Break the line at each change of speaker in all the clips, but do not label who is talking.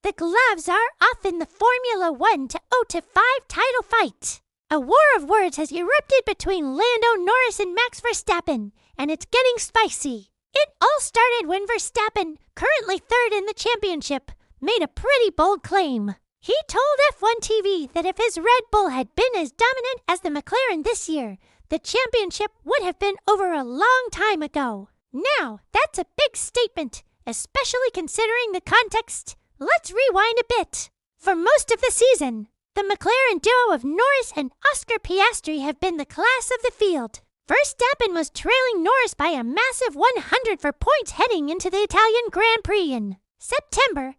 The gloves are off in the Formula 1 to 0-5 title fight. A war of words has erupted between Lando Norris and Max Verstappen, and it's getting spicy. It all started when Verstappen, currently third in the championship, made a pretty bold claim. He told F1 TV that if his Red Bull had been as dominant as the McLaren this year, the championship would have been over a long time ago. Now, that's a big statement, especially considering the context. Let's rewind a bit. For most of the season, the McLaren duo of Norris and Oscar Piastri have been the class of the field. Verstappen was trailing Norris by a massive 100 for points heading into the Italian Grand Prix in September.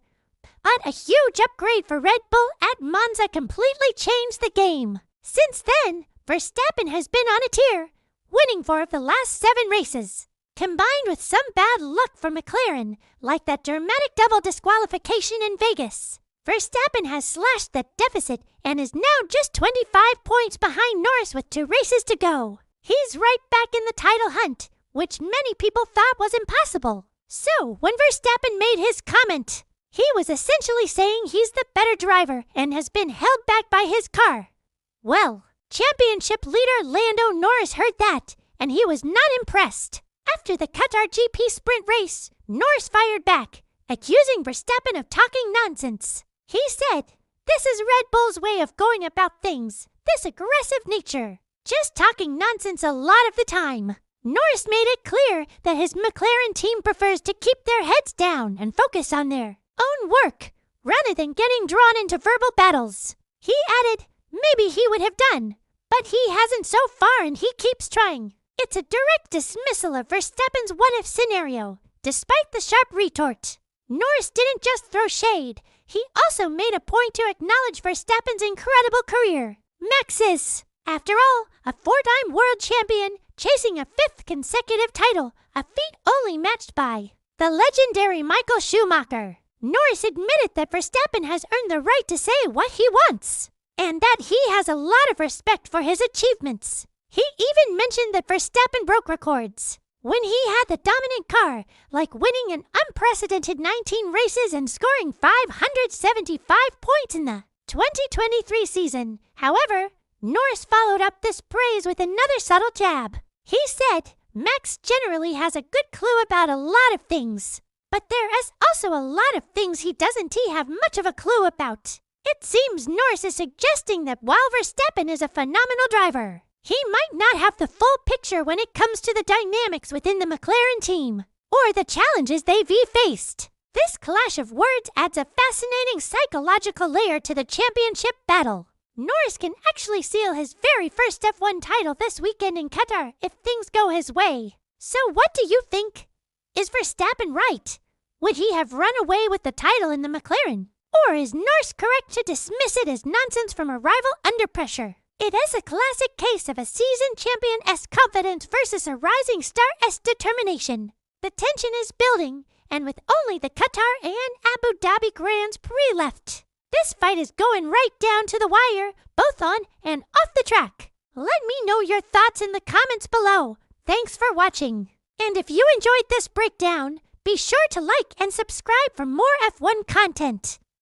But a huge upgrade for Red Bull at Monza completely changed the game. Since then, Verstappen has been on a tear, winning 4 of the last 7 races. Combined with some bad luck for McLaren, like that dramatic double disqualification in Vegas, Verstappen has slashed the deficit and is now just 25 points behind Norris with 2 races to go. He's right back in the title hunt, which many people thought was impossible. So, when Verstappen made his comment, he was essentially saying he's the better driver and has been held back by his car. Well, championship leader Lando Norris heard that, and he was not impressed. After the Qatar GP sprint race, Norris fired back, accusing Verstappen of talking nonsense. He said, "This is Red Bull's way of going about things, this aggressive nature. Just talking nonsense a lot of the time." Norris made it clear that his McLaren team prefers to keep their heads down and focus on their own work, rather than getting drawn into verbal battles. He added, maybe he would have done, but he hasn't so far and he keeps trying. It's a direct dismissal of Verstappen's what-if scenario, despite the sharp retort. Norris didn't just throw shade, he also made a point to acknowledge Verstappen's incredible career. Max is, after all, a 4-time world champion, chasing a 5th consecutive title, a feat only matched by the legendary Michael Schumacher. Norris admitted that Verstappen has earned the right to say what he wants, and that he has a lot of respect for his achievements. He even mentioned that Verstappen broke records when he had the dominant car, like winning an unprecedented 19 races and scoring 575 points in the 2023 season. However, Norris followed up this praise with another subtle jab. He said, Max generally has a good clue about a lot of things, but there is also a lot of things he doesn't have much of a clue about. It seems Norris is suggesting that while Verstappen is a phenomenal driver, he might not have the full picture when it comes to the dynamics within the McLaren team, or the challenges they've faced. This clash of words adds a fascinating psychological layer to the championship battle. Norris can actually seal his very first F1 title this weekend in Qatar if things go his way. So what do you think? Is Verstappen right? Would he have run away with the title in the McLaren? Or is Norris correct to dismiss it as nonsense from a rival under pressure? It is a classic case of a seasoned champion's confidence versus a rising star's determination. The tension is building, and with only the Qatar and Abu Dhabi Grands Prix left, this fight is going right down to the wire, both on and off the track. Let me know your thoughts in the comments below. Thanks for watching. And if you enjoyed this breakdown, be sure to like and subscribe for more F1 content.